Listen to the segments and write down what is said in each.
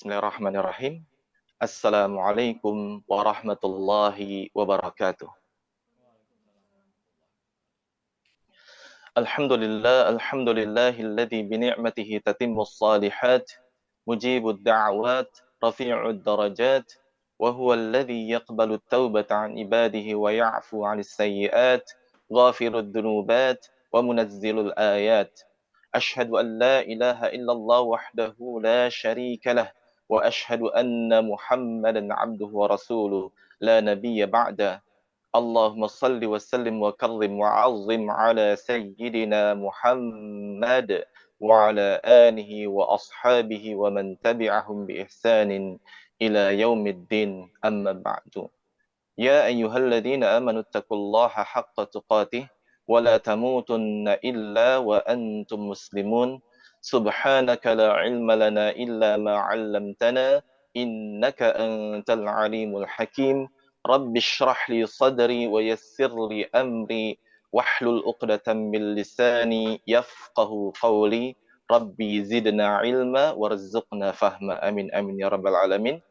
Bismillahirrahmanirrahim. Assalamualaikum warahmatullahi wabarakatuh. Alhamdulillahilladzi bini'matihi tatimmus salihat, mujibud da'wat, rafi'ud darajat, wa huwa alladzi yaqbalu at-taubata 'an ibadihi wa ya'fu 'anis sayyi'at, ghafirud dunubat, wa munazzilul ayat. Ashhadu an la ilaha illallah wahdahu la syarika lah. وأشهد أن محمدا عبده ورسوله لا نبي بعده اللهم صل وسلم وكرم وعظم على سيدنا محمد وعلى آله وأصحابه ومن تبعهم بإحسان إلى يوم الدين أما بعد يا أيها الذين آمنوا اتقوا الله حق تقاته ولا تموتن إلا وأنتم مسلمون سبحانك لا علم لنا إلا ما علمتنا إنك أنت العليم الحكيم رب اشرح لي صدري ويسر لي أمري واحلل عقدة من لساني يفقه قولي ربي زدنا علما وارزقنا فهما آمين آمين يا رب العالمين.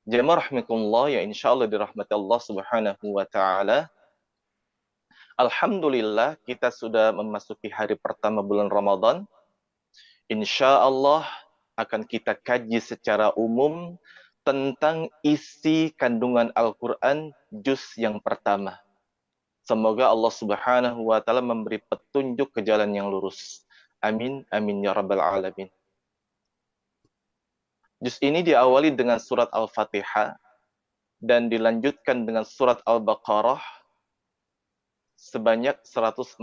Jemaah rahimakumullah, ya insyaallah dirahmati Allah Subhanahu wa taala. Alhamdulillah kita sudah memasuki hari pertama bulan Ramadan. Insyaallah akan kita kaji secara umum tentang isi kandungan Al-Qur'an juz yang pertama. Semoga Allah Subhanahu wa taala memberi petunjuk ke jalan yang lurus. Amin amin ya rabbal alamin. Juz ini diawali dengan surat Al-Fatihah dan dilanjutkan dengan surat Al-Baqarah sebanyak 141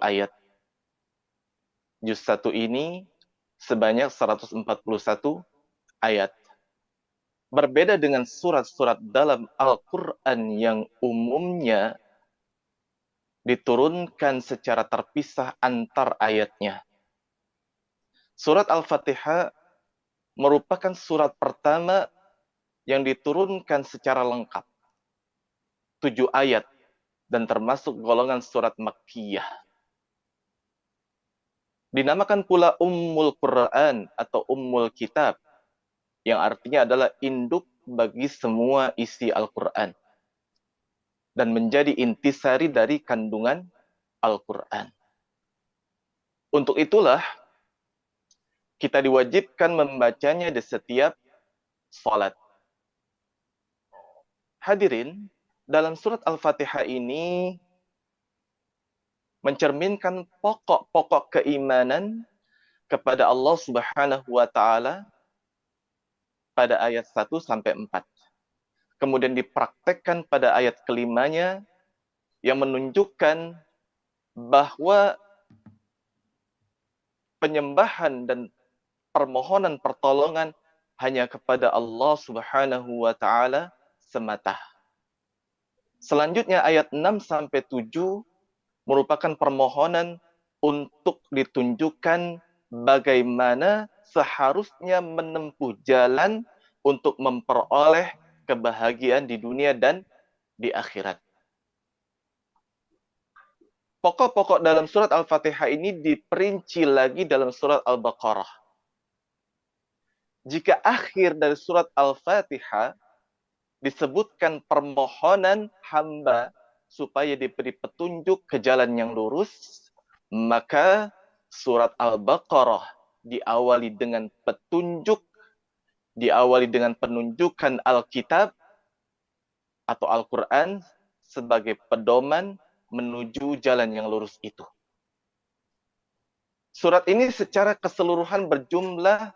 ayat. Juz 1 ini sebanyak 141 ayat. Berbeda dengan surat-surat dalam Al-Quran yang umumnya diturunkan secara terpisah antar ayatnya. Surat Al-Fatihah merupakan surat pertama yang diturunkan secara lengkap. 7 ayat dan termasuk golongan surat Makkiyah. Dinamakan pula Ummul Quran atau Ummul Kitab, yang artinya adalah induk bagi semua isi Al-Quran dan menjadi intisari dari kandungan Al-Quran. Untuk itulah kita diwajibkan membacanya di setiap salat. Hadirin, dalam surat Al-Fatihah ini mencerminkan pokok-pokok keimanan kepada Allah Subhanahu wa taala pada ayat 1 sampai 4. Kemudian dipraktekkan pada ayat kelimanya yang menunjukkan bahwa penyembahan dan permohonan pertolongan hanya kepada Allah Subhanahu wa taala semata. Selanjutnya ayat 6 sampai 7 merupakan permohonan untuk ditunjukkan bagaimana seharusnya menempuh jalan untuk memperoleh kebahagiaan di dunia dan di akhirat. Pokok-pokok dalam surat Al-Fatihah ini diperinci lagi dalam surat Al-Baqarah. Jika akhir dari surat Al-Fatihah disebutkan permohonan hamba supaya diberi petunjuk ke jalan yang lurus, maka surat Al-Baqarah diawali dengan petunjuk, diawali dengan penunjukan Alkitab atau Al-Quran sebagai pedoman menuju jalan yang lurus itu. Surat ini secara keseluruhan berjumlah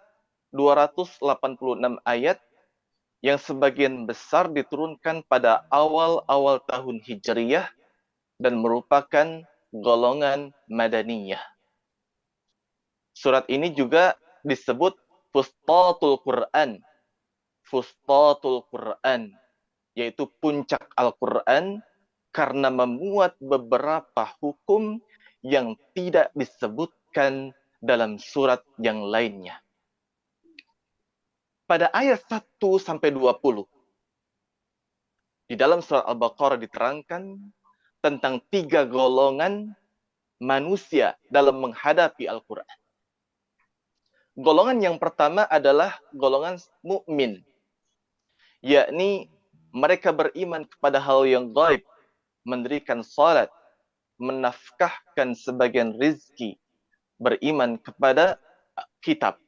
286 ayat yang sebagian besar diturunkan pada awal-awal tahun Hijriyah dan merupakan golongan Madaniyah. Surat ini juga disebut Fustatul Quran. Fustatul Quran, yaitu puncak Al-Quran, karena memuat beberapa hukum yang tidak disebutkan dalam surat yang lainnya. Pada ayat 1 sampai 20 di dalam surat Al-Baqarah diterangkan tentang 3 golongan manusia dalam menghadapi Al-Quran. Golongan yang pertama adalah golongan mukmin, yakni mereka beriman kepada hal yang gaib, mendirikan salat, menafkahkan sebagian rizki, beriman kepada kitab,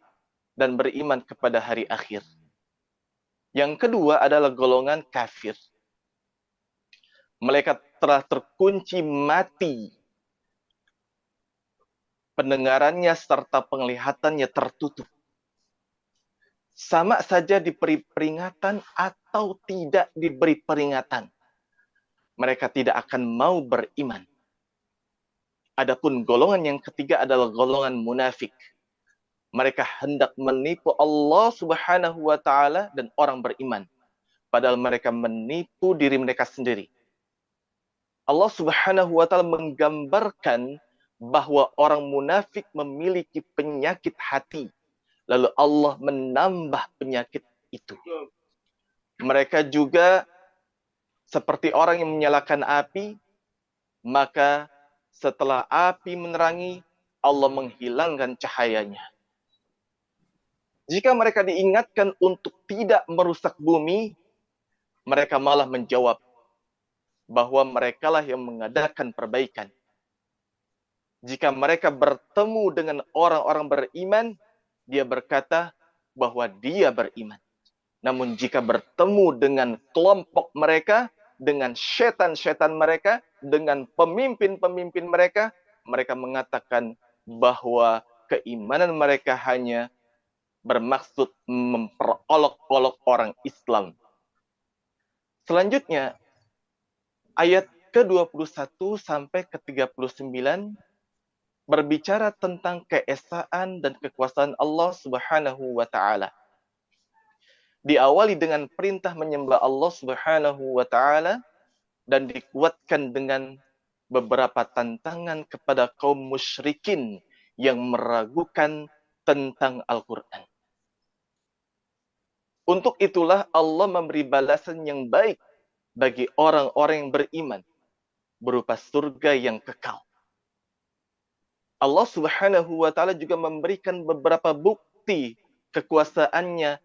dan beriman kepada hari akhir. Yang kedua adalah golongan kafir. Mereka telah terkunci mati. Pendengarannya serta penglihatannya tertutup. Sama saja diberi peringatan atau tidak diberi peringatan. Mereka tidak akan mau beriman. Adapun golongan yang ketiga adalah golongan munafik. Mereka hendak menipu Allah Subhanahu wa taala dan orang beriman, padahal mereka menipu diri mereka sendiri. Allah Subhanahu wa taala menggambarkan bahwa orang munafik memiliki penyakit hati, lalu Allah menambah penyakit itu. Mereka juga seperti orang yang menyalakan api, maka setelah api menerangi, Allah menghilangkan cahayanya. Jika mereka diingatkan untuk tidak merusak bumi, mereka malah menjawab bahwa merekalah yang mengadakan perbaikan. Jika mereka bertemu dengan orang-orang beriman, dia berkata bahwa dia beriman. Namun jika bertemu dengan kelompok mereka, dengan setan-setan mereka, dengan pemimpin-pemimpin mereka, mereka mengatakan bahwa keimanan mereka hanya bermaksud memperolok-olok orang Islam. Selanjutnya, ayat ke-21 sampai ke-39 berbicara tentang keesaan dan kekuasaan Allah Subhanahu wa taala. Diawali dengan perintah menyembah Allah Subhanahu wa taala dan dikuatkan dengan beberapa tantangan kepada kaum musyrikin yang meragukan tentang Al-Qur'an. Untuk itulah Allah memberi balasan yang baik bagi orang-orang yang beriman berupa surga yang kekal. Allah Subhanahu wa taala juga memberikan beberapa bukti kekuasaannya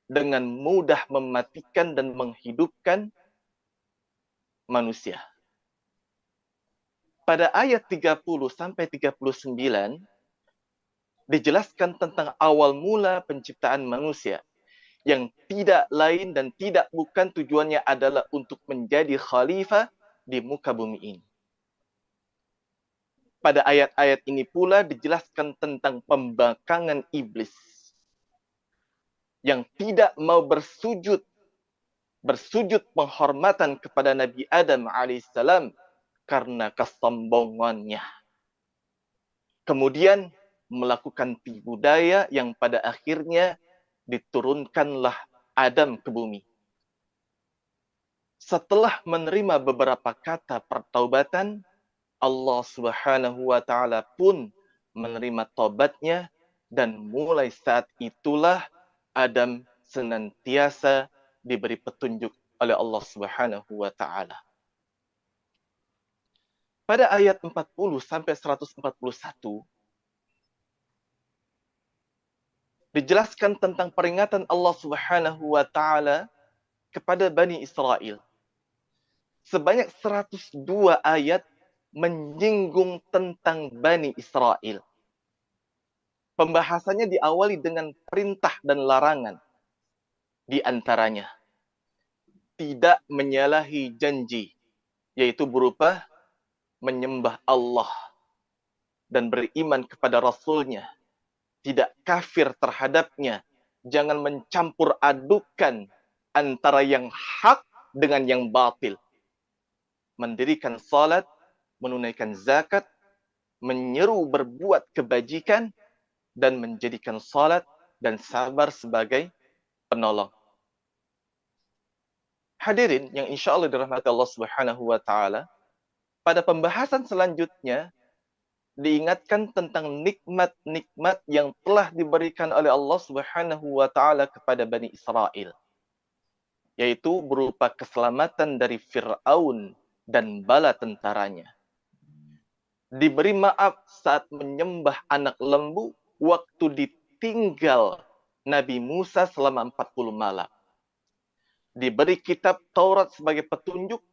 dengan mudah mematikan dan menghidupkan manusia. Pada ayat 30 sampai 39 dijelaskan tentang awal mula penciptaan manusia, yang tidak lain dan tidak bukan tujuannya adalah untuk menjadi khalifah di muka bumi ini. Pada ayat-ayat ini pula dijelaskan tentang pembangkangan iblis yang tidak mau bersujud penghormatan kepada Nabi Adam alaihissalam karena kesombongannya. Kemudian melakukan tipu daya yang pada akhirnya diturunkanlah Adam ke bumi. Setelah menerima beberapa kata pertaubatan, Allah Subhanahu wa taala pun menerima taubatnya dan mulai saat itulah Adam senantiasa diberi petunjuk oleh Allah Subhanahu wa taala. Pada ayat 40 sampai 141 dijelaskan tentang peringatan Allah Subhanahu wa taala kepada Bani Israel. Sebanyak 102 ayat menyinggung tentang Bani Israel. Pembahasannya diawali dengan perintah dan larangan. Di antaranya, tidak menyalahi janji, yaitu berupa menyembah Allah dan beriman kepada Rasul-Nya. Tidak kafir terhadapnya. Jangan mencampur adukan antara yang hak dengan yang batil. Mendirikan salat, menunaikan zakat, menyeru berbuat kebajikan, dan menjadikan salat dan sabar sebagai penolong. Hadirin yang insya Allah dirahmati Allah Subhanahu wa taala, pada pembahasan selanjutnya diingatkan tentang nikmat-nikmat yang telah diberikan oleh Allah Subhanahu wa taala kepada Bani Israel, yaitu berupa keselamatan dari Fir'aun dan bala tentaranya. Diberi maaf saat menyembah anak lembu waktu ditinggal Nabi Musa selama 40 malam. Diberi kitab Taurat sebagai petunjuk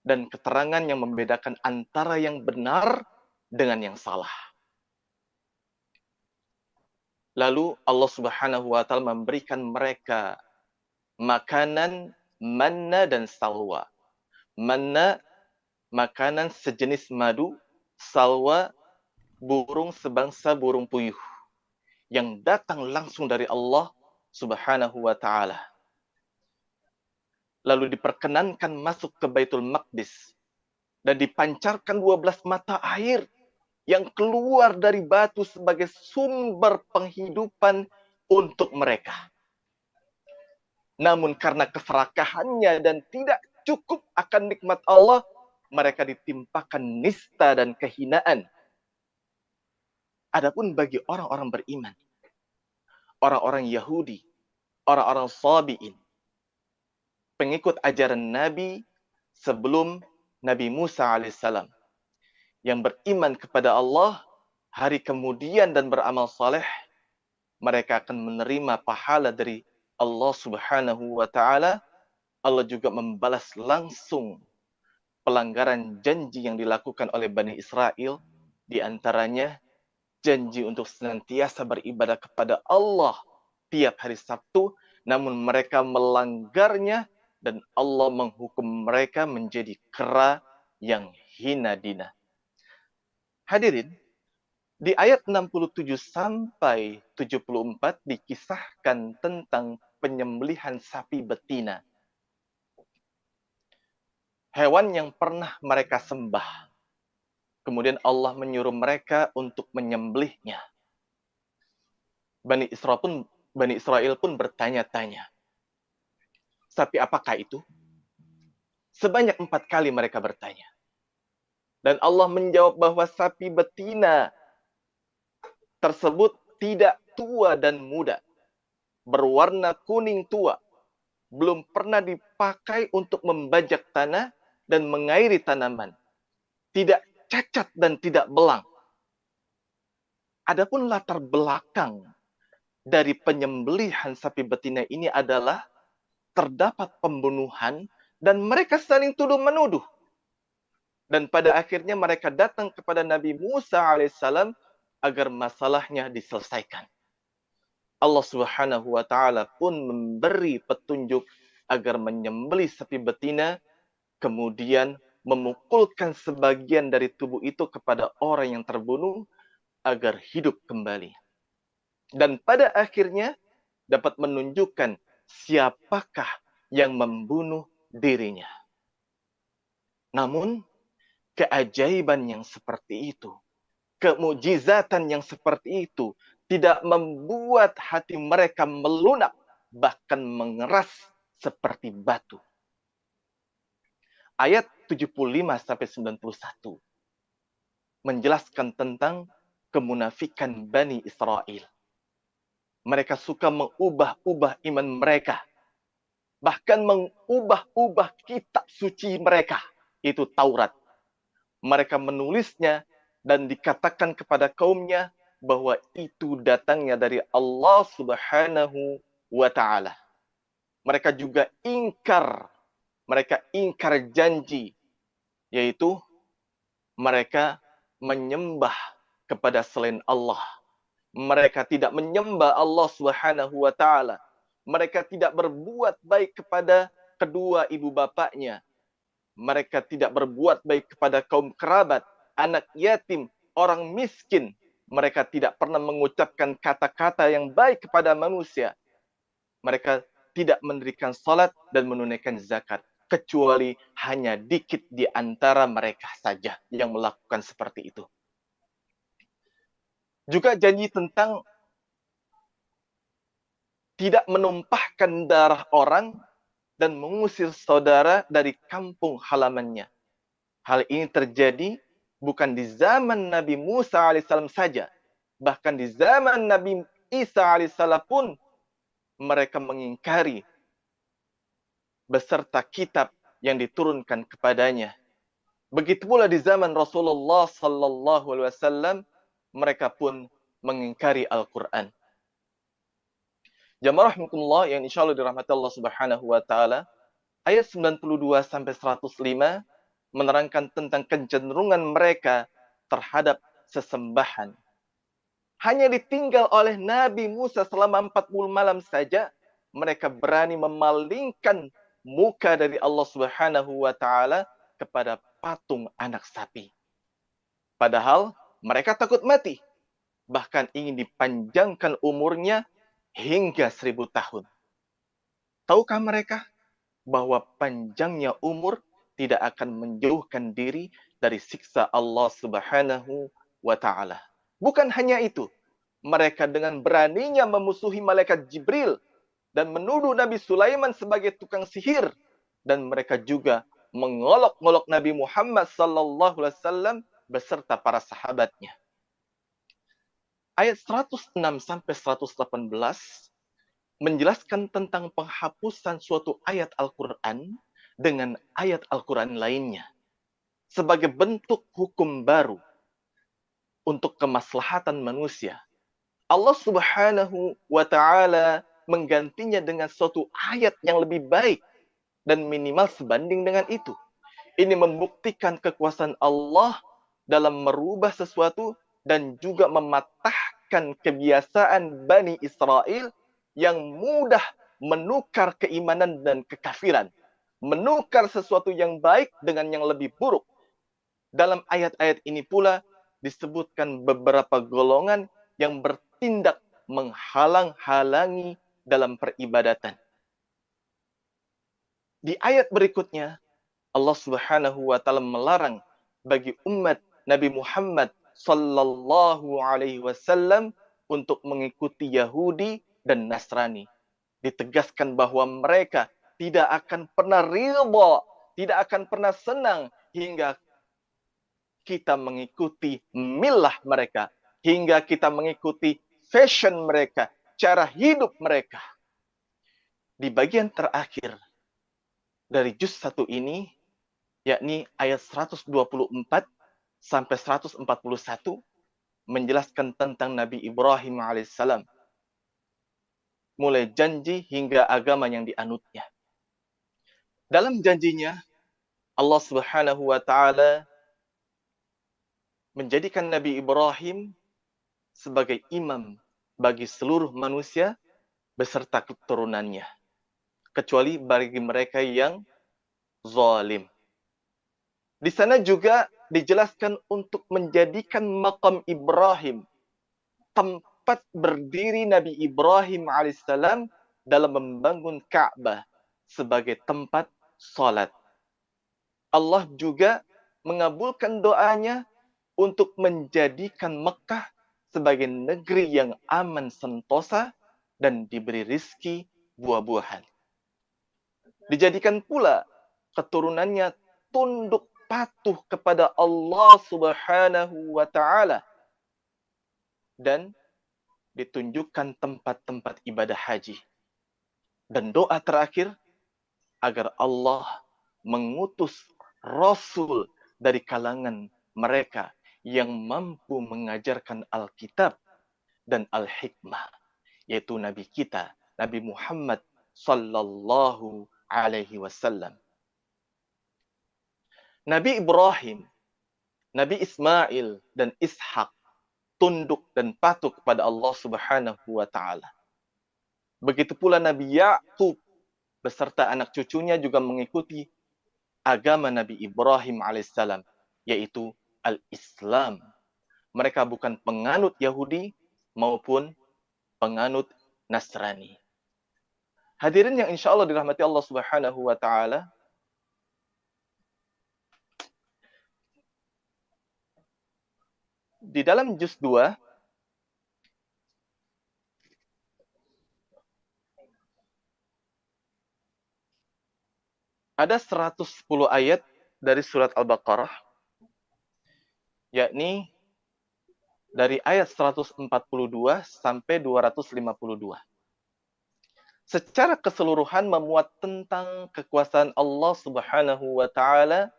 dan keterangan yang membedakan antara yang benar dengan yang salah. Lalu Allah Subhanahu wa taala memberikan mereka makanan manna dan salwa. Manna, makanan sejenis madu, salwa, burung sebangsa burung puyuh yang datang langsung dari Allah Subhanahu wa taala. Lalu diperkenankan masuk ke Baitul Maqdis dan dipancarkan 12 mata air yang keluar dari batu sebagai sumber penghidupan untuk mereka. Namun karena keserakahannya dan tidak cukup akan nikmat Allah, mereka ditimpakan nista dan kehinaan. Adapun bagi orang-orang beriman, orang-orang Yahudi, orang-orang Sabi'in, pengikut ajaran Nabi sebelum Nabi Musa alaihissalam, yang beriman kepada Allah, hari kemudian dan beramal saleh, mereka akan menerima pahala dari Allah Subhanahu wa taala. Allah juga membalas langsung pelanggaran janji yang dilakukan oleh Bani Israel, di antaranya janji untuk senantiasa beribadah kepada Allah tiap hari Sabtu, namun mereka melanggarnya dan Allah menghukum mereka menjadi kera yang hina dina. Hadirin, di ayat 67 sampai 74 dikisahkan tentang penyembelihan sapi betina. Hewan yang pernah mereka sembah. Kemudian Allah menyuruh mereka untuk menyembelihnya. Bani Israel pun bertanya-tanya, sapi apakah itu? Sebanyak 4 kali mereka bertanya. Dan Allah menjawab bahwa sapi betina tersebut tidak tua dan muda, berwarna kuning tua, belum pernah dipakai untuk membajak tanah dan mengairi tanaman, tidak cacat dan tidak belang. Adapun latar belakang dari penyembelihan sapi betina ini adalah terdapat pembunuhan dan mereka saling tuduh-menuduh. Dan pada akhirnya mereka datang kepada Nabi Musa alaihissalam agar masalahnya diselesaikan. Allah Subhanahu wa taala pun memberi petunjuk agar menyembelih sapi betina, kemudian memukulkan sebagian dari tubuh itu kepada orang yang terbunuh agar hidup kembali. Dan pada akhirnya dapat menunjukkan siapakah yang membunuh dirinya. Namun, keajaiban yang seperti itu, kemujizatan yang seperti itu, tidak membuat hati mereka melunak, bahkan mengeras seperti batu. Ayat 75-91 menjelaskan tentang kemunafikan Bani Israel. Mereka suka mengubah-ubah iman mereka, bahkan mengubah-ubah kitab suci mereka, itu Taurat. Mereka menulisnya dan dikatakan kepada kaumnya bahwa itu datangnya dari Allah Subhanahu wa taala. Mereka juga ingkar janji, yaitu mereka menyembah kepada selain Allah. Mereka tidak menyembah Allah Subhanahu wa taala. Mereka tidak berbuat baik kepada kedua ibu bapaknya. Mereka tidak berbuat baik kepada kaum kerabat, anak yatim, orang miskin. Mereka tidak pernah mengucapkan kata-kata yang baik kepada manusia. Mereka tidak mendirikan salat dan menunaikan zakat, kecuali hanya dikit di antara mereka saja yang melakukan seperti itu. Juga janji tentang tidak menumpahkan darah orang dan mengusir saudara dari kampung halamannya. Hal ini terjadi bukan di zaman Nabi Musa alaihissalam saja. Bahkan di zaman Nabi Isa alaihissalam pun mereka mengingkari beserta kitab yang diturunkan kepadanya. Begitu pula di zaman Rasulullah sallallahu alaihi wasallam, mereka pun mengingkari Al-Quran. Jamaah rahmatullah yang insyaallah dirahmati Allah Subhanahu wa taala, ayat 92 sampai 105 menerangkan tentang kecenderungan mereka terhadap sesembahan. Hanya ditinggal oleh Nabi Musa selama 40 malam saja, mereka berani memalingkan muka dari Allah Subhanahu wa taala kepada patung anak sapi. Padahal mereka takut mati, bahkan ingin dipanjangkan umurnya hingga 1000 tahun. Tahukah mereka bahwa panjangnya umur tidak akan menjauhkan diri dari siksa Allah Subhanahu wa taala? Bukan hanya itu, mereka dengan beraninya memusuhi malaikat Jibril dan menuduh Nabi Sulaiman sebagai tukang sihir, dan mereka juga mengolok-olok Nabi Muhammad sallallahu alaihi wasallam beserta para sahabatnya. Ayat 106 sampai 118 menjelaskan tentang penghapusan suatu ayat Al-Quran dengan ayat Al-Quran lainnya sebagai bentuk hukum baru untuk kemaslahatan manusia. Allah Subhanahu wa taala menggantinya dengan suatu ayat yang lebih baik dan minimal sebanding dengan itu. Ini membuktikan kekuasaan Allah dalam merubah sesuatu dan juga mematahkan kebiasaan Bani Israel yang mudah menukar keimanan dan kekafiran. Menukar sesuatu yang baik dengan yang lebih buruk. Dalam ayat-ayat ini pula disebutkan beberapa golongan yang bertindak menghalang-halangi dalam peribadatan. Di ayat berikutnya, Allah Subhanahu wa taala melarang bagi umat Nabi Muhammad sallallahu alaihi wasallam untuk mengikuti Yahudi dan Nasrani. Ditegaskan bahwa mereka tidak akan pernah ridha, tidak akan pernah senang hingga kita mengikuti milah mereka, hingga kita mengikuti fashion mereka, cara hidup mereka. Di bagian terakhir dari juz 1 ini, yakni ayat 124 sampai 141 menjelaskan tentang Nabi Ibrahim alaihissalam, mulai janji hingga agama yang dianutnya. Dalam janjinya, Allah Subhanahu wa taala menjadikan Nabi Ibrahim sebagai imam bagi seluruh manusia beserta keturunannya, kecuali bagi mereka yang zalim. Di sana juga dijelaskan untuk menjadikan makam Ibrahim, tempat berdiri Nabi Ibrahim alaihissalam dalam membangun Ka'bah sebagai tempat salat. Allah juga mengabulkan doanya untuk menjadikan Mekah sebagai negeri yang aman sentosa dan diberi rizki buah-buahan. Dijadikan pula keturunannya tunduk patuh kepada Allah Subhanahu wa taala dan ditunjukkan tempat-tempat ibadah haji. Dan doa terakhir agar Allah mengutus rasul dari kalangan mereka yang mampu mengajarkan Alkitab dan Al-Hikmah, yaitu Nabi kita, Nabi Muhammad sallallahu alaihi wasallam. Nabi Ibrahim, Nabi Ismail dan Ishak tunduk dan patuh kepada Allah Subhanahu wa taala. Begitu pula Nabi Yakub beserta anak cucunya juga mengikuti agama Nabi Ibrahim alaihissalam, yaitu Al-Islam. Mereka bukan penganut Yahudi maupun penganut Nasrani. Hadirin yang insya Allah dirahmati Allah Subhanahu wa taala, di dalam juz 2 ada 110 ayat dari surat Al-Baqarah, yakni dari ayat 142 sampai 252. Secara keseluruhan memuat tentang kekuasaan Allah Subhanahu wa taala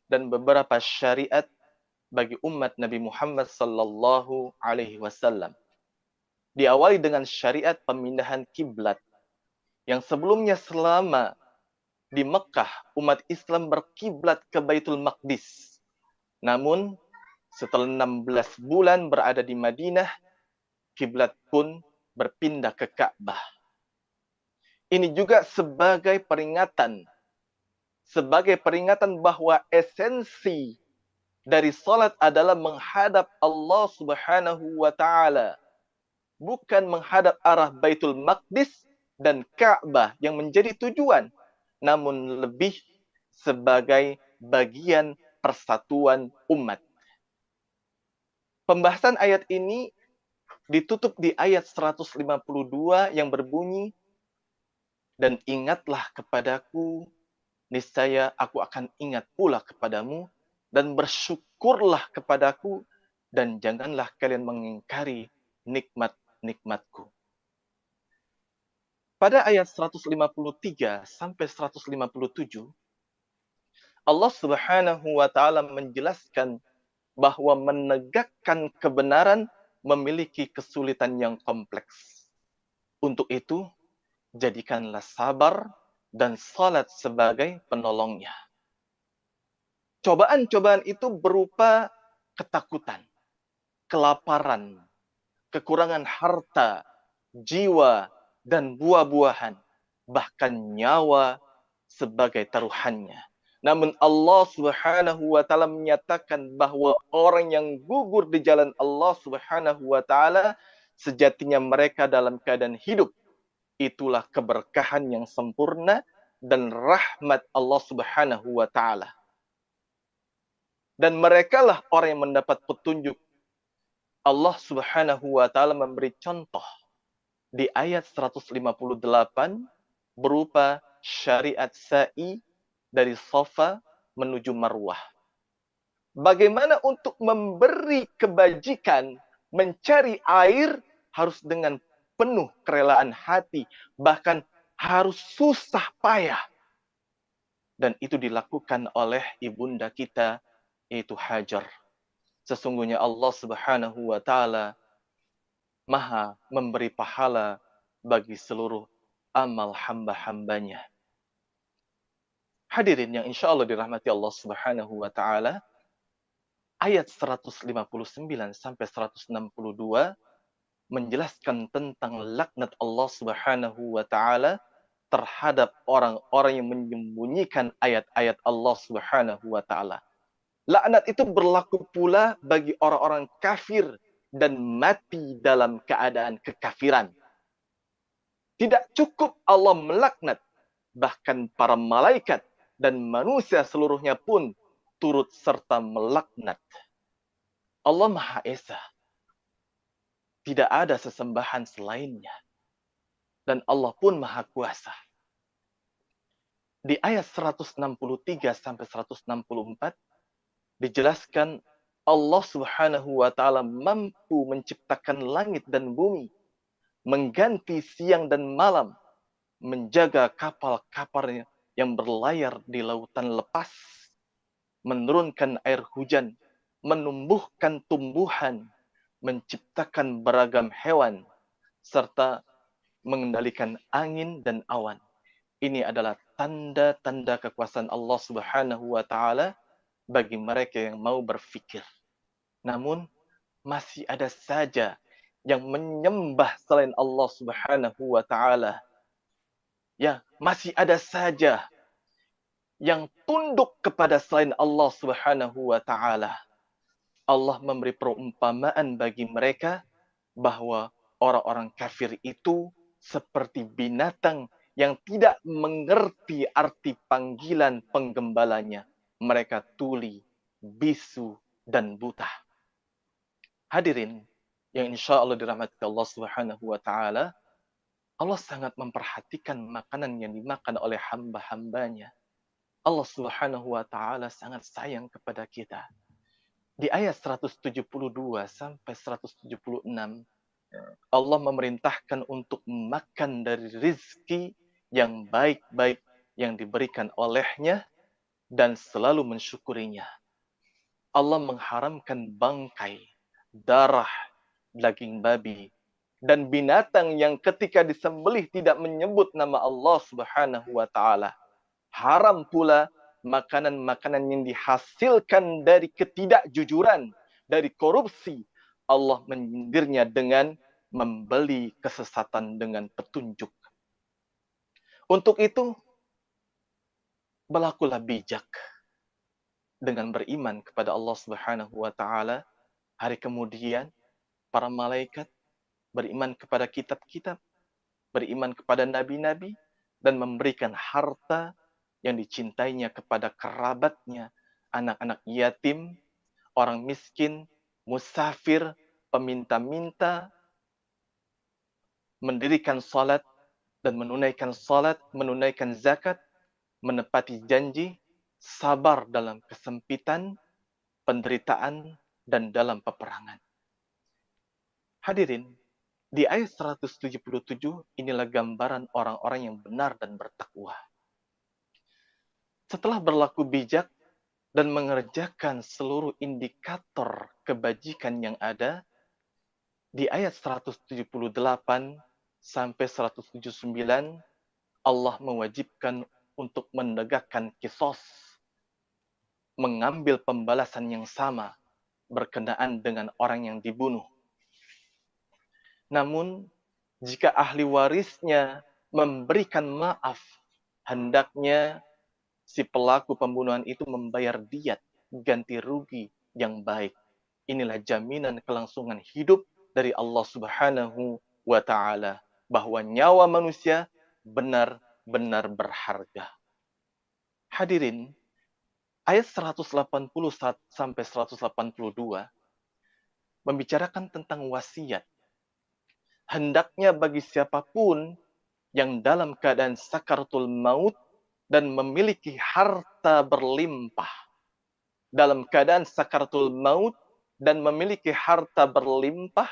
dan beberapa syariat bagi umat Nabi Muhammad sallallahu alaihi wasallam. Diawali dengan syariat pemindahan kiblat yang sebelumnya selama di Mekah umat Islam berkiblat ke Baitul Maqdis. Namun setelah 16 bulan berada di Madinah, kiblat pun berpindah ke Ka'bah. Ini juga sebagai peringatan bahwa esensi dari salat adalah menghadap Allah Subhanahu wa taala, bukan menghadap arah Baitul Maqdis dan Ka'bah yang menjadi tujuan, namun lebih sebagai bagian persatuan umat. Pembahasan ayat ini ditutup di ayat 152 yang berbunyi, dan ingatlah kepadaku, niscaya aku akan ingat pula kepadamu, dan bersyukurlah kepadaku, dan janganlah kalian mengingkari nikmat-nikmatku. Pada ayat 153 sampai 157, Allah Subhanahu wa taala menjelaskan bahwa menegakkan kebenaran memiliki kesulitan yang kompleks. Untuk itu, jadikanlah sabar dan salat sebagai penolongnya. Cobaan-cobaan itu berupa ketakutan, kelaparan, kekurangan harta, jiwa, dan buah-buahan, bahkan nyawa sebagai taruhannya. Namun Allah Subhanahu wa taala menyatakan bahwa orang yang gugur di jalan Allah Subhanahu wa taala sejatinya mereka dalam keadaan hidup. Itulah keberkahan yang sempurna dan rahmat Allah Subhanahu wa taala. Dan merekalah orang yang mendapat petunjuk. Allah Subhanahu wa taala memberi contoh di ayat 158 berupa syariat sa'i dari Safa menuju Marwah. Bagaimana untuk memberi kebajikan, mencari air harus dengan penuh kerelaan hati, bahkan harus susah payah. Dan itu dilakukan oleh ibunda kita, yaitu Hajar. Sesungguhnya Allah Subhanahu wa taala Maha memberi pahala bagi seluruh amal hamba-hambanya. Hadirin yang insya Allah dirahmati Allah Subhanahu wa taala, ayat 159 sampai 162 menjelaskan tentang laknat Allah Subhanahu wa taala terhadap orang-orang yang menyembunyikan ayat-ayat Allah Subhanahu wa taala. Laknat itu berlaku pula bagi orang-orang kafir dan mati dalam keadaan kekafiran. Tidak cukup Allah melaknat, bahkan para malaikat dan manusia seluruhnya pun turut serta melaknat. Allah Maha Esa. Tidak ada sesembahan selainnya. Dan Allah pun Maha Kuasa. Di ayat 163 sampai 164 dijelaskan Allah Subhanahu wa taala mampu menciptakan langit dan bumi, mengganti siang dan malam, menjaga kapal-kapal yang berlayar di lautan lepas, menurunkan air hujan, menumbuhkan tumbuhan, menciptakan beragam hewan, serta mengendalikan angin dan awan. Ini adalah tanda-tanda kekuasaan Allah Subhanahu wa taala bagi mereka yang mau berfikir. Namun masih ada saja yang menyembah selain Allah Subhanahu wa taala. Ya, masih ada saja yang tunduk kepada selain Allah Subhanahu wa taala. Allah memberi perumpamaan bagi mereka bahwa orang-orang kafir itu seperti binatang yang tidak mengerti arti panggilan penggembalanya. Mereka tuli, bisu, dan buta. Hadirin yang insya Allah dirahmati Allah Subhanahu wa taala, Allah sangat memperhatikan makanan yang dimakan oleh hamba-hambanya. Allah Subhanahu wa taala sangat sayang kepada kita. Di ayat 172 sampai 176, Allah memerintahkan untuk makan dari rizki yang baik-baik yang diberikan olehnya dan selalu mensyukurinya. Allah mengharamkan bangkai, darah, daging babi, dan binatang yang ketika disembelih tidak menyebut nama Allah Subhanahu wa taala. Haram pula makanan-makanan yang dihasilkan dari ketidakjujuran, dari korupsi. Allah menyindirnya dengan membeli kesesatan dengan petunjuk. Untuk itu, berlakulah bijak dengan beriman kepada Allah Subhanahu wa taala. Hari kemudian para malaikat beriman kepada kitab-kitab, beriman kepada nabi-nabi, dan memberikan harta yang dicintainya kepada kerabatnya, anak-anak yatim, orang miskin, musafir, peminta-minta, mendirikan salat dan menunaikan salat, menunaikan zakat, menepati janji, sabar dalam kesempitan, penderitaan, dan dalam peperangan. Hadirin, di ayat 177 inilah gambaran orang-orang yang benar dan bertakwa. Setelah berlaku bijak dan mengerjakan seluruh indikator kebajikan yang ada, di ayat 178 sampai 179 Allah mewajibkan untuk menegakkan kisos, mengambil pembalasan yang sama berkenaan dengan orang yang dibunuh. Namun, jika ahli warisnya memberikan maaf, hendaknya si pelaku pembunuhan itu membayar diat, ganti rugi yang baik. Inilah jaminan kelangsungan hidup dari Allah Subhanahu wa taala, bahwa nyawa manusia benar-benar berharga. Hadirin, ayat 180 sampai 182 membicarakan tentang wasiat. Hendaknya bagi siapapun yang dalam keadaan sakaratul maut dan memiliki harta berlimpah, dalam keadaan sakaratul maut dan memiliki harta berlimpah,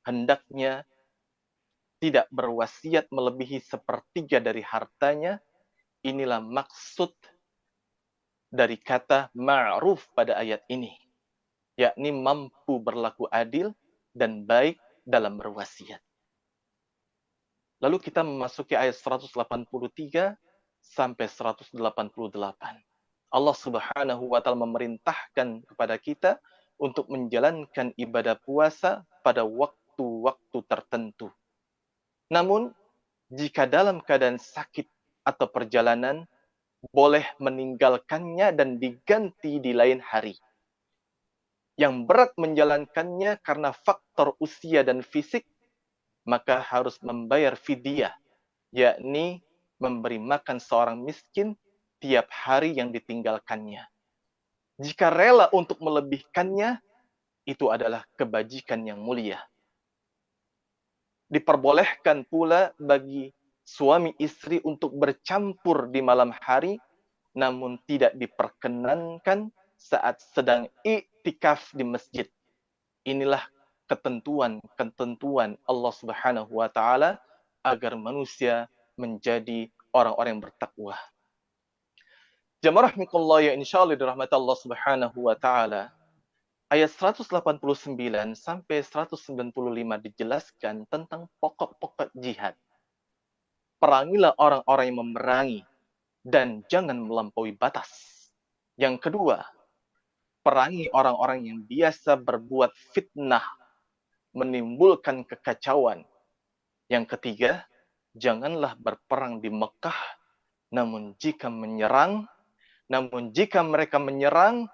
hendaknya tidak berwasiat melebihi sepertiga dari hartanya. Inilah maksud dari kata ma'ruf pada ayat ini, yakni mampu berlaku adil dan baik dalam berwasiat. Lalu kita memasuki ayat 183 sampai 188. Allah Subhanahu wa taala memerintahkan kepada kita untuk menjalankan ibadah puasa pada waktu-waktu tertentu. Namun, jika dalam keadaan sakit atau perjalanan, boleh meninggalkannya dan diganti di lain hari. Yang berat menjalankannya karena faktor usia dan fisik, maka harus membayar fidyah, yakni memberi makan seorang miskin tiap hari yang ditinggalkannya. Jika rela untuk melebihkannya, itu adalah kebajikan yang mulia. Diperbolehkan pula bagi suami istri untuk bercampur di malam hari, namun tidak diperkenankan saat sedang iktikaf di masjid. Inilah ketentuan Allah Subhanahu wa taala agar manusia menjadi orang-orang yang bertakwa. Jamaah rahimakumullah ya, insyaallah dirahmati Allah Subhanahu wa taala. Ayat 189 sampai 195 dijelaskan tentang pokok-pokok jihad. Perangilah orang-orang yang memerangi dan jangan melampaui batas. Yang kedua, perangi orang-orang yang biasa berbuat fitnah, menimbulkan kekacauan. Yang ketiga, janganlah berperang di Mekah, namun jika mereka menyerang,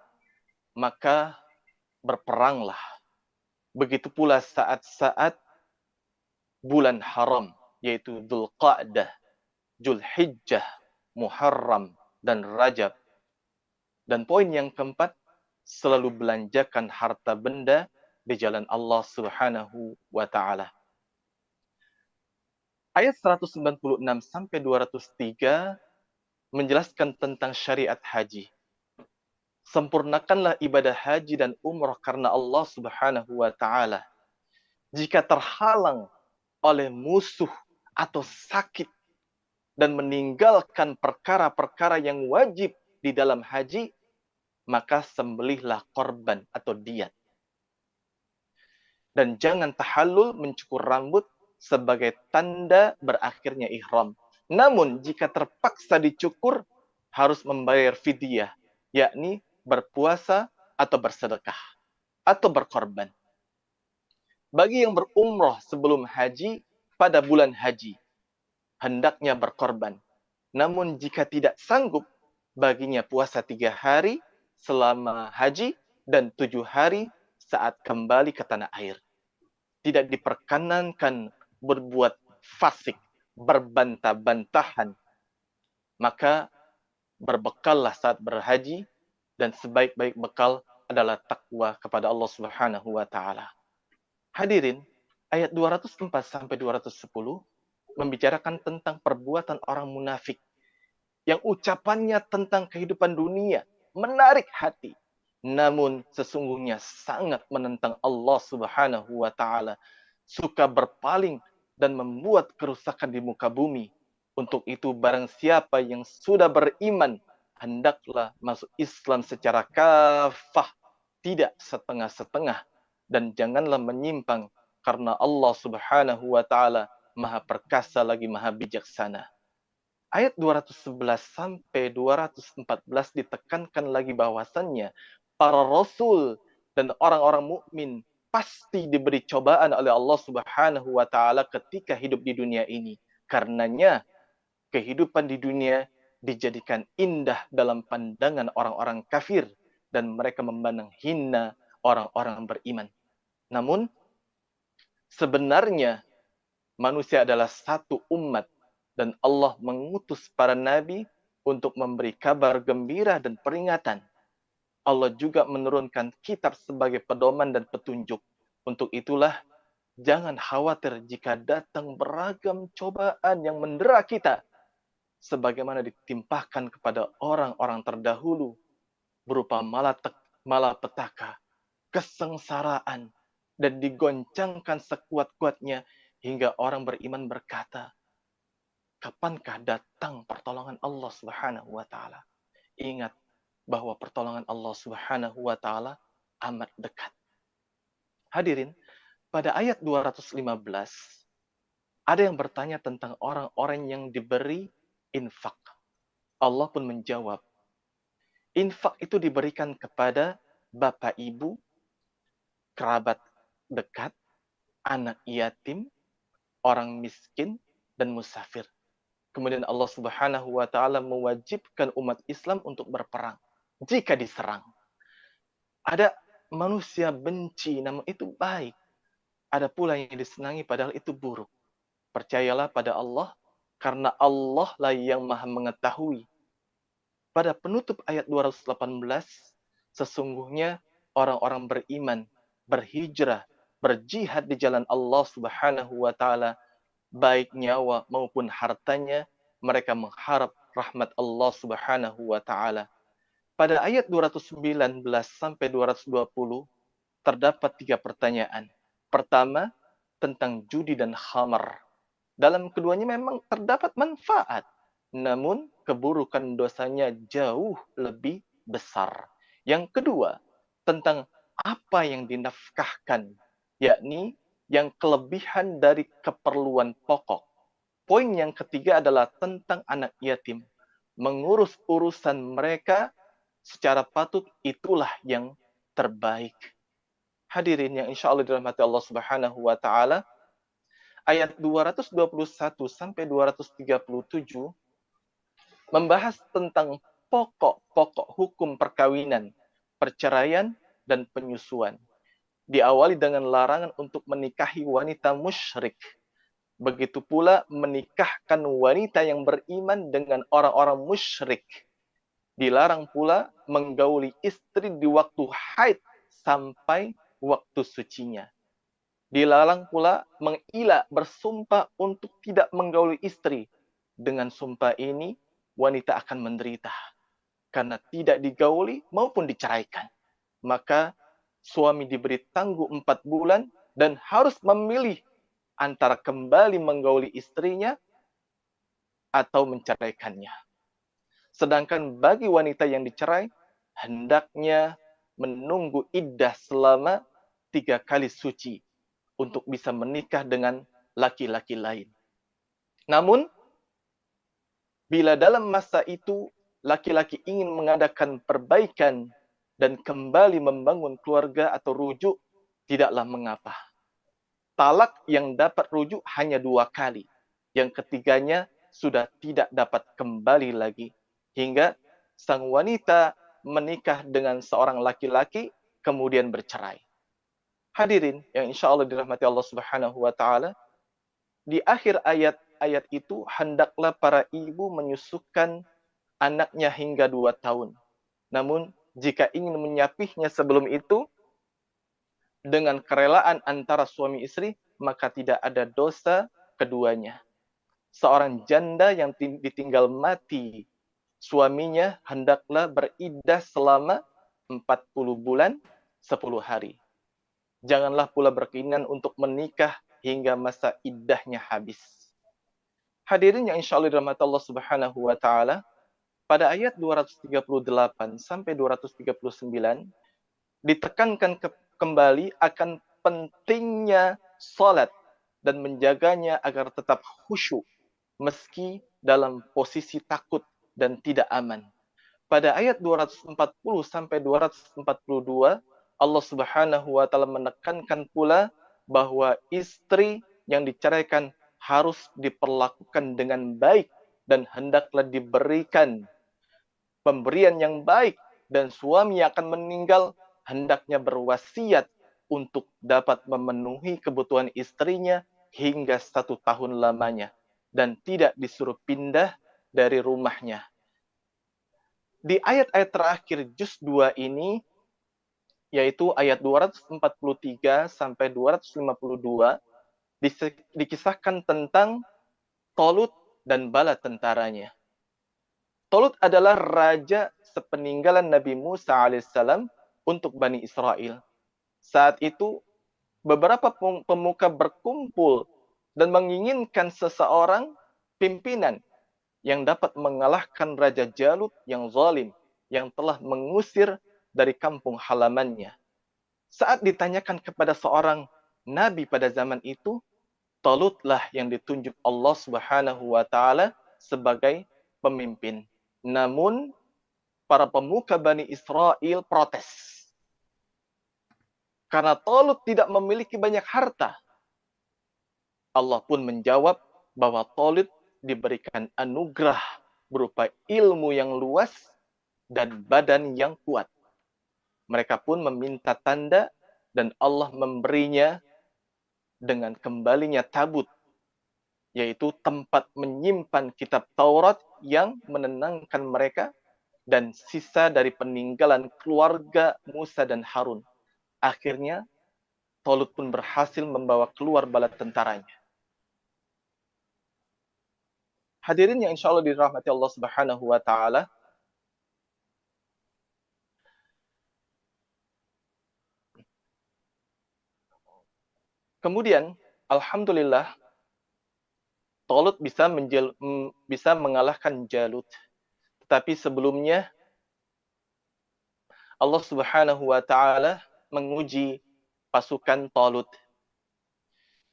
maka berperanglah. Begitu pula saat-saat bulan haram, yaitu Dzulqa'dah, Dzulhijjah, Muharram, dan Rajab. Dan poin yang keempat, selalu belanjakan harta benda di jalan Allah Subhanahu wa taala. Ayat 196 sampai 203 menjelaskan tentang syariat haji. Sempurnakanlah ibadah haji dan umrah karena Allah Subhanahu wa taala. Jika terhalang oleh musuh atau sakit dan meninggalkan perkara-perkara yang wajib di dalam haji, maka sembelihlah korban atau diat. Dan jangan tahallul mencukur rambut sebagai tanda berakhirnya ihram. Namun jika terpaksa dicukur, harus membayar fidyah, yakni berpuasa atau bersedekah atau berkorban. Bagi yang berumrah sebelum haji pada bulan haji, hendaknya berkorban. Namun jika tidak sanggup, baginya puasa 3 hari selama haji dan 7 hari saat kembali ke tanah air. Tidak diperkenankan berbuat fasik, berbantah-bantahan. Maka berbekallah saat berhaji, dan sebaik-baik bekal adalah takwa kepada Allah Subhanahu wa taala. Hadirin, ayat 204 sampai 210 membicarakan tentang perbuatan orang munafik yang ucapannya tentang kehidupan dunia menarik hati, namun sesungguhnya sangat menentang Allah Subhanahu wa taala, suka berpaling dan membuat kerusakan di muka bumi. Untuk itu barang siapa yang sudah beriman, hendaklah masuk Islam secara kafah, tidak setengah-setengah, dan janganlah menyimpang, karena Allah Subhanahu wa taala Maha perkasa lagi Maha bijaksana. Ayat 211 sampai 214 ditekankan lagi bahwasannya para rasul dan orang-orang mukmin pasti diberi cobaan oleh Allah Subhanahu wa taala ketika hidup di dunia ini. Karenanya kehidupan di dunia dijadikan indah dalam pandangan orang-orang kafir dan mereka memandang hina orang-orang beriman. Namun sebenarnya manusia adalah satu umat dan Allah mengutus para nabi untuk memberi kabar gembira dan peringatan. Allah juga menurunkan kitab sebagai pedoman dan petunjuk. Untuk itulah jangan khawatir jika datang beragam cobaan yang mendera kita, sebagaimana ditimpahkan kepada orang-orang terdahulu berupa malapetaka, kesengsaraan, dan digoncangkan sekuat-kuatnya hingga orang beriman berkata, kapankah datang pertolongan Allah Subhanahu wa taala? Ingat bahwa pertolongan Allah Subhanahu wa taala amat dekat. Hadirin, pada ayat 215 ada yang bertanya tentang orang-orang yang diberi infak. Allah pun menjawab, infak itu diberikan kepada bapak ibu, kerabat dekat, anak yatim, orang miskin, dan musafir. Kemudian Allah Subhanahu wa taala mewajibkan umat Islam untuk berperang jika diserang. Ada manusia benci, namun itu baik. Ada pula yang disenangi padahal itu buruk. Percayalah pada Allah, karena Allah lah yang Maha mengetahui. Pada penutup ayat 218, sesungguhnya orang-orang beriman, berhijrah, berjihad di jalan Allah Subhanahu wa taala, baik nyawa maupun hartanya, mereka mengharap rahmat Allah Subhanahu wa taala. Pada ayat 219 sampai 220 terdapat 3 pertanyaan. Pertama, tentang judi dan khamar. Dalam keduanya memang terdapat manfaat, namun keburukan dosanya jauh lebih besar. Yang kedua, tentang apa yang dinafkahkan, yakni yang kelebihan dari keperluan pokok. Poin yang ketiga adalah tentang anak yatim. Mengurus urusan mereka secara patut, itulah yang terbaik. Hadirin yang insya Allah dirahmati Allah Subhanahu wa taala, ayat 221 sampai 237 membahas tentang pokok-pokok hukum perkawinan, perceraian, dan penyusuan. Diawali dengan larangan untuk menikahi wanita musyrik. Begitu pula menikahkan wanita yang beriman dengan orang-orang musyrik. Dilarang pula menggauli istri di waktu haid sampai waktu sucinya. Dilarang pula mengilah bersumpah untuk tidak menggauli istri. Dengan sumpah ini, wanita akan menderita karena tidak digauli maupun diceraikan. Maka suami diberi tangguh 4 bulan dan harus memilih antara kembali menggauli istrinya atau menceraikannya. Sedangkan bagi wanita yang dicerai, hendaknya menunggu iddah selama 3 kali suci. untuk bisa menikah dengan laki-laki lain. Namun, bila dalam masa itu laki-laki ingin mengadakan perbaikan dan kembali membangun keluarga atau rujuk, tidaklah mengapa. Talak yang dapat rujuk hanya 2 kali. Yang ketiganya sudah tidak dapat kembali lagi. Hingga sang wanita menikah dengan seorang laki-laki, kemudian bercerai. Hadirin yang insya Allah dirahmati Allah Subhanahu wa Ta'ala, di akhir ayat itu hendaklah para ibu menyusukan anaknya hingga 2 tahun. Namun jika ingin menyapihnya sebelum itu dengan kerelaan antara suami istri, maka tidak ada dosa keduanya. Seorang janda yang ditinggal mati suaminya hendaklah beriddah selama 40 bulan 10 hari. Janganlah pula berkeinginan untuk menikah hingga masa iddahnya habis. Hadirin yang insya Allah dirahmati Allah Subhanahu wa Ta'ala, pada ayat 238 sampai 239 ditekankan kembali akan pentingnya salat dan menjaganya agar tetap khusyuk meski dalam posisi takut dan tidak aman. Pada ayat 240 sampai 242, Allah Subhanahu wa Ta'ala menekankan pula bahwa istri yang diceraikan harus diperlakukan dengan baik dan hendaklah diberikan pemberian yang baik, dan suami yang akan meninggal hendaknya berwasiat untuk dapat memenuhi kebutuhan istrinya hingga 1 tahun lamanya dan tidak disuruh pindah dari rumahnya. Di ayat-ayat terakhir juz 2 ini, yaitu ayat 243 sampai 252, dikisahkan tentang Talut dan bala tentaranya. Talut adalah raja sepeninggalan Nabi Musa alaihissalam untuk Bani Israel. Saat itu, beberapa pemuka berkumpul dan menginginkan seseorang pimpinan yang dapat mengalahkan Raja Jalut yang zalim, yang telah mengusir dari kampung halamannya. Saat ditanyakan kepada seorang nabi pada zaman itu, Talutlah yang ditunjuk Allah Subhanahu wa Ta'ala sebagai pemimpin. Namun, para pemuka Bani Israel protes. Karena Talut tidak memiliki banyak harta. Allah pun menjawab bahwa Talut diberikan anugerah berupa ilmu yang luas dan badan yang kuat. Mereka pun meminta tanda dan Allah memberinya dengan kembalinya tabut, yaitu tempat menyimpan kitab Taurat yang menenangkan mereka dan sisa dari peninggalan keluarga Musa dan Harun. Akhirnya, Talut pun berhasil membawa keluar bala tentaranya. Hadirin yang insya Allah dirahmati Allah Subhanahu wa Ta'ala, kemudian, alhamdulillah, Talut bisa mengalahkan Jalut. Tetapi sebelumnya, Allah Subhanahu wa Ta'ala menguji pasukan Talut.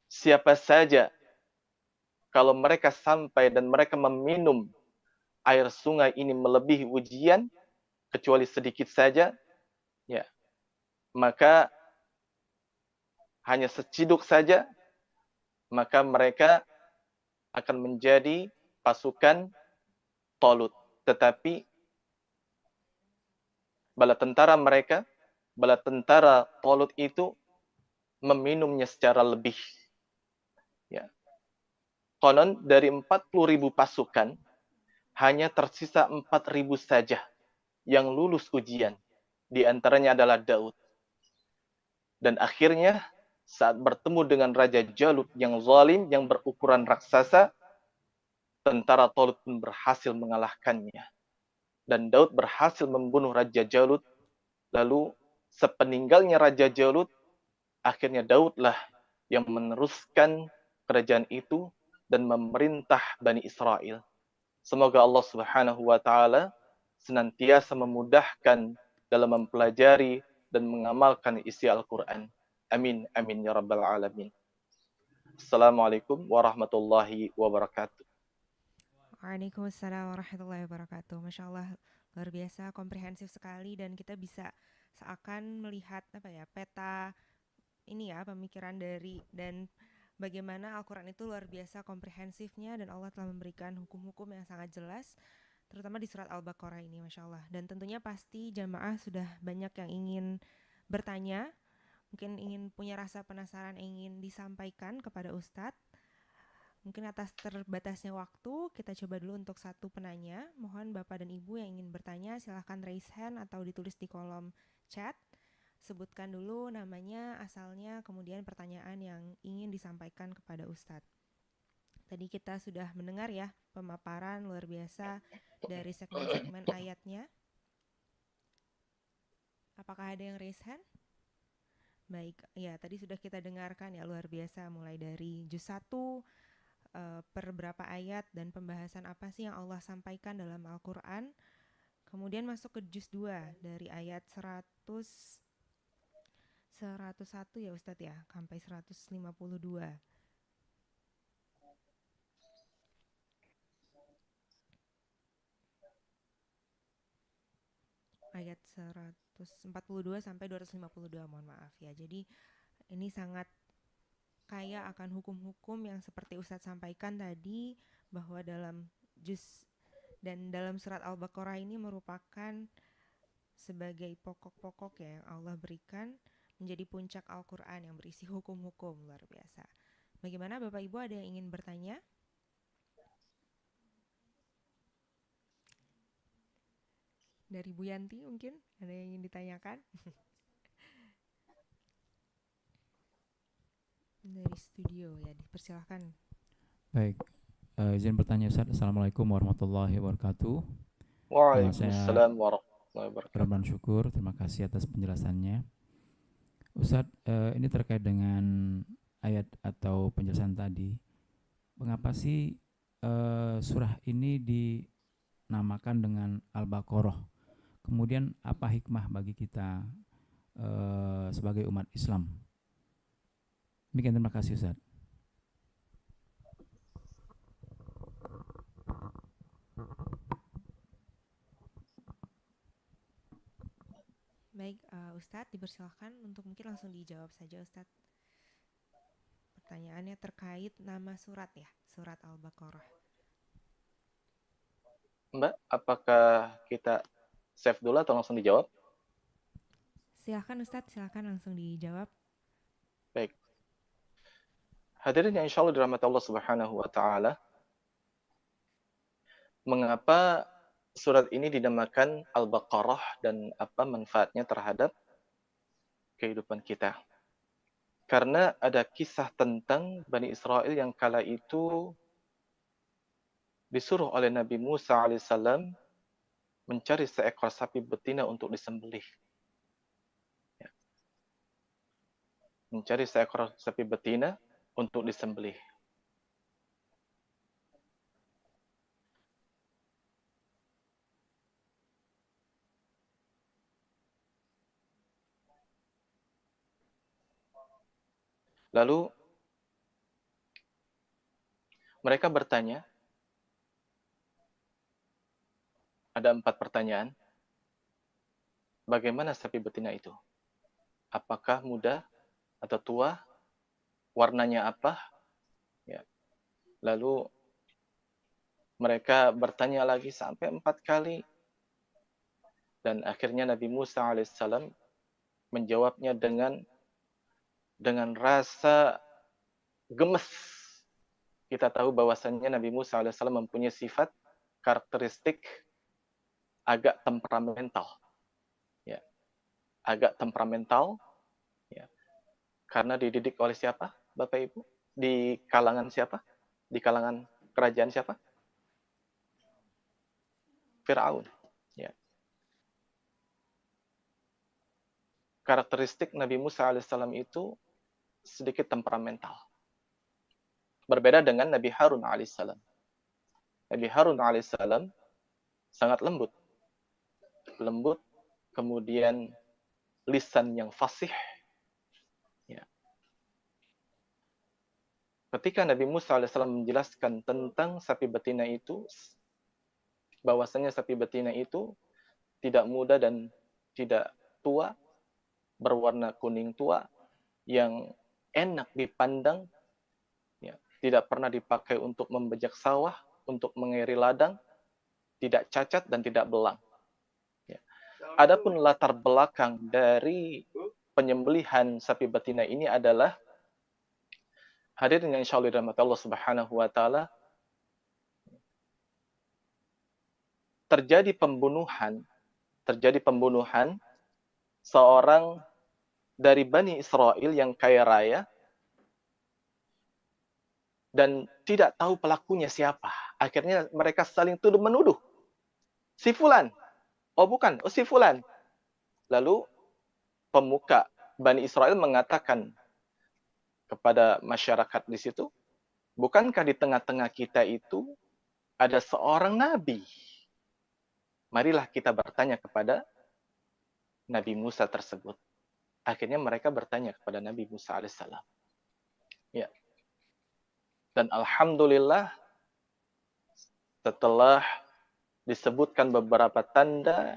Siapa saja kalau mereka sampai dan mereka meminum air sungai ini melebihi ujian, kecuali sedikit saja, ya, maka hanya seciduk saja, maka mereka akan menjadi pasukan Talut. Tetapi bala tentara Talut itu meminumnya secara lebih. Ya. Konon dari 40.000 pasukan, hanya tersisa 4.000 saja yang lulus ujian. Di antaranya adalah Daud. Dan akhirnya saat bertemu dengan Raja Jalut yang zalim, yang berukuran raksasa, tentara Talut pun berhasil mengalahkannya. Dan Daud berhasil membunuh Raja Jalut. Lalu sepeninggalnya Raja Jalut, akhirnya Daudlah yang meneruskan kerajaan itu dan memerintah Bani Israel. Semoga Allah Subhanahu wa Ta'ala senantiasa memudahkan dalam mempelajari dan mengamalkan isi Al-Quran. Amin, amin ya rabbal alamin. Assalamualaikum warahmatullahi wabarakatuh. Waalaikumsalam warahmatullahi wabarakatuh. Masya Allah, luar biasa, komprehensif sekali dan kita bisa seakan melihat peta ini ya pemikiran dari dan bagaimana Al-Quran itu luar biasa komprehensifnya dan Allah telah memberikan hukum-hukum yang sangat jelas terutama di surat Al-Baqarah ini, Masya Allah. Dan tentunya pasti jamaah sudah banyak yang ingin bertanya, mungkin ingin punya rasa penasaran, ingin disampaikan kepada Ustadz. Mungkin atas terbatasnya waktu, kita coba dulu untuk satu penanya. Mohon Bapak dan Ibu yang ingin bertanya, silahkan raise hand atau ditulis di kolom chat. Sebutkan dulu namanya, asalnya, kemudian pertanyaan yang ingin disampaikan kepada Ustadz. Tadi kita sudah mendengar ya pemaparan luar biasa dari segmen-segmen ayatnya. Apakah ada yang raise hand? Baik, ya tadi sudah kita dengarkan ya luar biasa mulai dari juz 1 per berapa ayat dan pembahasan apa sih yang Allah sampaikan dalam Al-Quran. Kemudian masuk ke juz 2 dari ayat 101 ya Ustadz ya, sampai 152. Ayat 142 sampai 252, mohon maaf ya. Jadi ini sangat kaya akan hukum-hukum yang seperti Ustadz sampaikan tadi, bahwa dalam juz dan dalam surat Al-Baqarah ini merupakan sebagai pokok-pokok ya yang Allah berikan menjadi puncak Al-Quran yang berisi hukum-hukum luar biasa. Bagaimana Bapak Ibu, ada yang ingin bertanya? Dari Bu Yanti mungkin ada yang ingin ditanyakan? Dari studio ya, dipersilahkan. Baik, izin bertanya Ustaz. Assalamualaikum warahmatullahi wabarakatuh. Saya Waalaikumsalam warahmatullahi wabarakatuh. berban syukur, terima kasih atas penjelasannya. Ustaz, ini terkait dengan ayat atau penjelasan tadi. Mengapa sih surah ini dinamakan dengan Al-Baqarah? Kemudian apa hikmah bagi kita sebagai umat Islam? Demikian, terima kasih Ustaz. Baik, Ustadz dipersilahkan untuk mungkin langsung dijawab saja Ustadz. Pertanyaannya terkait nama surat ya, surat Al-Baqarah. Mbak, apakah kita save dulu atau langsung dijawab? Silahkan Ustadz, silahkan langsung dijawab. Baik. Hadirin yang insya Allah dirahmati Allah Subhanahu wa Ta'ala, mengapa surat ini dinamakan Al-Baqarah dan apa manfaatnya terhadap kehidupan kita? Karena ada kisah tentang Bani Israel yang kala itu disuruh oleh Nabi Musa alaihissalam mencari seekor sapi betina untuk disembelih. Mencari seekor sapi betina untuk disembelih. Lalu mereka bertanya, ada 4 pertanyaan. Bagaimana sapi betina itu? Apakah muda atau tua? Warnanya apa? Ya. Lalu mereka bertanya lagi sampai 4 kali. Dan akhirnya Nabi Musa alaihissalam menjawabnya dengan rasa gemes. Kita tahu bahwasannya Nabi Musa alaihissalam mempunyai sifat karakteristik agak temperamental. Ya. Agak temperamental. Ya. Karena dididik oleh siapa, Bapak Ibu? Di kalangan siapa? Di kalangan kerajaan siapa? Fir'aun. Ya. Karakteristik Nabi Musa alaihissalam itu sedikit temperamental. Berbeda dengan Nabi Harun alaihissalam. Nabi Harun alaihissalam sangat lembut. Lembut, kemudian lisan yang fasih, ya. ketika Nabi Musa alaihissalam menjelaskan tentang sapi betina itu, bahwasanya sapi betina itu tidak muda dan tidak tua, berwarna kuning tua, yang enak dipandang, ya, tidak pernah dipakai untuk membajak sawah, untuk mengairi ladang, tidak cacat dan tidak belang. Ya. Adapun latar belakang dari penyembelihan sapi betina ini adalah, hadirin yang insyaallah dirahmati Allah Subhanahu wa taala, terjadi pembunuhan seorang dari Bani Israel yang kaya raya dan tidak tahu pelakunya siapa. Akhirnya mereka saling tuduh menuduh. Si fulan. Oh bukan, oh si fulan. Lalu pemuka Bani Israel mengatakan kepada masyarakat di situ, bukankah di tengah-tengah kita itu ada seorang nabi? Marilah kita bertanya kepada Nabi Musa tersebut. Akhirnya mereka bertanya kepada Nabi Musa alaihissalam. Ya. Dan alhamdulillah setelah disebutkan beberapa tanda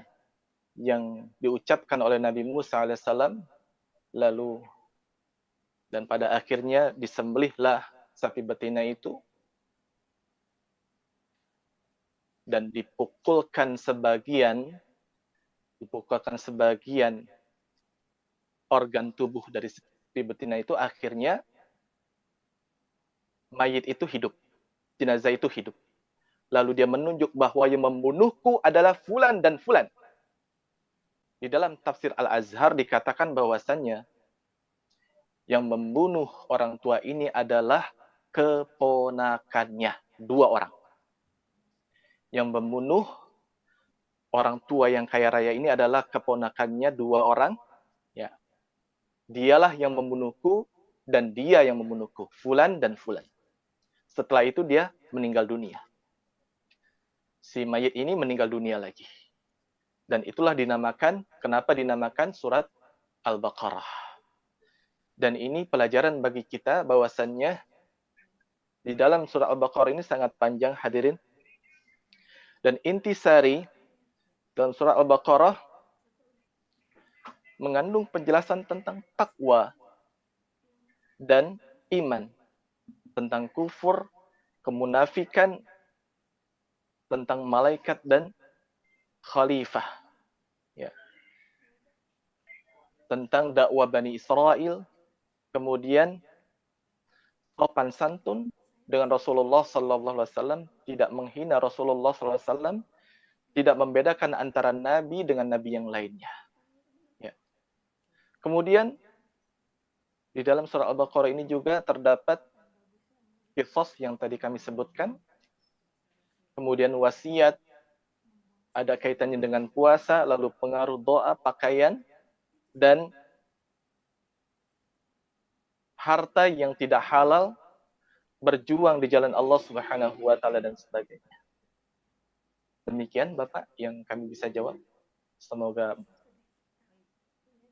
yang diucapkan oleh Nabi Musa alaihissalam, lalu dan pada akhirnya disembelihlah sapi betina itu dan dipukulkan sebagian organ tubuh dari sapi betina itu, akhirnya mayit itu hidup, jenazah itu hidup. Lalu dia menunjuk bahwa yang membunuhku adalah fulan dan fulan. Di dalam tafsir Al-Azhar dikatakan bahwasannya yang membunuh orang tua ini adalah keponakannya, 2 orang. Yang membunuh orang tua yang kaya raya ini adalah keponakannya, 2 orang. Ya. Dialah yang membunuhku dan dia yang membunuhku, fulan dan fulan. Setelah itu dia meninggal dunia. Si mayit ini meninggal dunia lagi. Dan itulah kenapa dinamakan surat Al-Baqarah. Dan ini pelajaran bagi kita bahwasannya di dalam surat Al-Baqarah ini sangat panjang, hadirin. Dan intisari dalam surat Al-Baqarah mengandung penjelasan tentang takwa dan iman, tentang kufur, kemunafikan, tentang malaikat dan khalifah. Ya. Tentang dakwah Bani Israel, kemudian sopan santun dengan Rasulullah SAW, tidak menghina Rasulullah SAW, tidak membedakan antara nabi dengan nabi yang lainnya. Ya. Kemudian di dalam surah Al-Baqarah ini juga terdapat qisas yang tadi kami sebutkan, kemudian wasiat, ada kaitannya dengan puasa, lalu pengaruh doa, pakaian, dan harta yang tidak halal, berjuang di jalan Allah Subhanahu wa taala dan sebagainya. Demikian Bapak yang kami bisa jawab. Semoga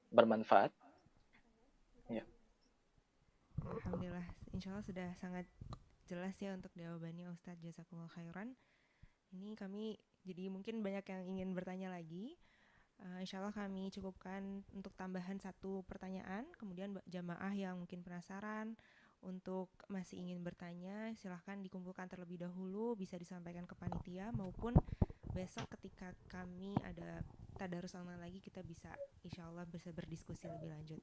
bermanfaat. Ya. Alhamdulillah, insya Allah sudah sangat jelas ya untuk jawabannya Ustadz. Jazakumullah khairan. Ini kami jadi mungkin banyak yang ingin bertanya lagi. Insya Allah kami cukupkan untuk tambahan 1 pertanyaan. Kemudian jamaah yang mungkin penasaran untuk masih ingin bertanya, silahkan dikumpulkan terlebih dahulu, bisa disampaikan ke panitia maupun besok ketika kami ada tadarus online lagi, kita bisa insya Allah bisa berdiskusi lebih lanjut.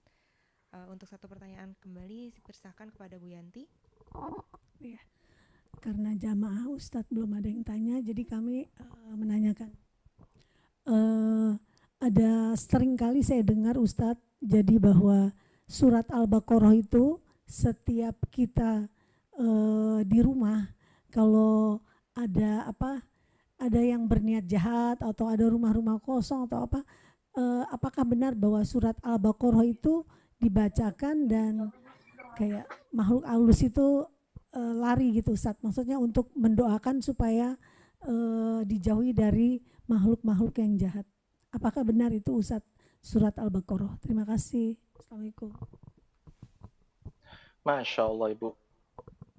Untuk 1 pertanyaan kembali dipersilakan kepada Bu Yanti. Ya, karena jamaah Ustadz belum ada yang tanya, jadi kami menanyakan. Ada sering kali saya dengar Ustadz, jadi bahwa surat Al-Baqarah itu setiap kita di rumah, kalau ada yang berniat jahat atau ada rumah-rumah kosong atau apakah benar bahwa surat Al-Baqarah itu dibacakan dan kayak makhluk halus itu lari gitu Ustadz, maksudnya untuk mendoakan supaya dijauhi dari makhluk-makhluk yang jahat. Apakah benar itu Ustadz surat Al-Baqarah? Terima kasih. Assalamualaikum. Masya Allah Ibu.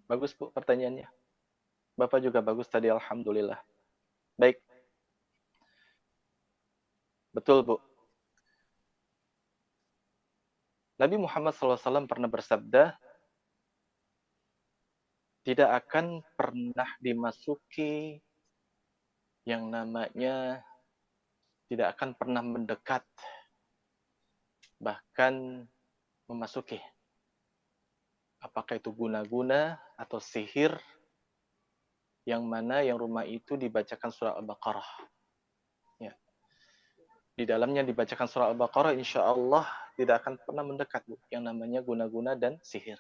Bagus Bu pertanyaannya. Bapak juga bagus tadi, alhamdulillah. Baik. Betul Bu. Nabi Muhammad SAW pernah bersabda, tidak akan pernah dimasuki yang namanya, tidak akan pernah mendekat, bahkan memasuki. Apakah itu guna-guna atau sihir, yang mana yang rumah itu dibacakan surah Al-Baqarah. Ya. Di dalamnya dibacakan surah Al-Baqarah, insya Allah tidak akan pernah mendekat Bu, yang namanya guna-guna dan sihir.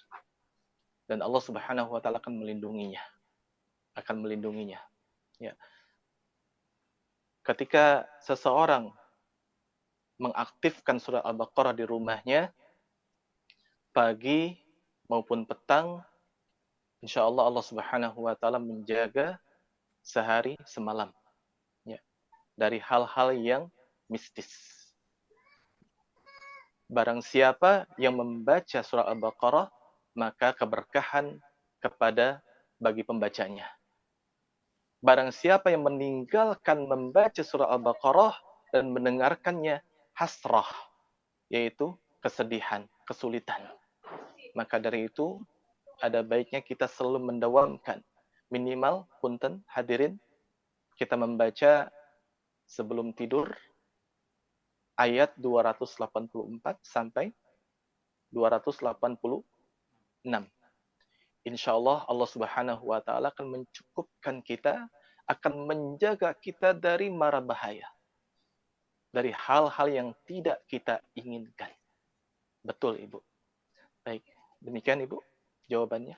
Dan Allah Subhanahu wa Ta'ala akan melindunginya. Akan melindunginya. Ya. Ketika seseorang mengaktifkan surah Al-Baqarah di rumahnya, pagi maupun petang, insya Allah Allah Subhanahu wa Ta'ala menjaga sehari semalam, ya, dari hal-hal yang mistis. Barang siapa yang membaca surah Al-Baqarah, maka keberkahan kepada bagi pembacanya. Barang siapa yang meninggalkan membaca surah Al-Baqarah dan mendengarkannya, hasrah, yaitu kesedihan, kesulitan. Maka dari itu, ada baiknya kita selalu mendawamkan, minimal, punten, hadirin, kita membaca sebelum tidur, ayat 284 sampai 286. Insya Allah, Allah Subhanahu wa Ta'ala akan mencukupkan kita, akan menjaga kita dari mara bahaya, dari hal-hal yang tidak kita inginkan. Betul, Ibu. Baik, demikian Ibu jawabannya.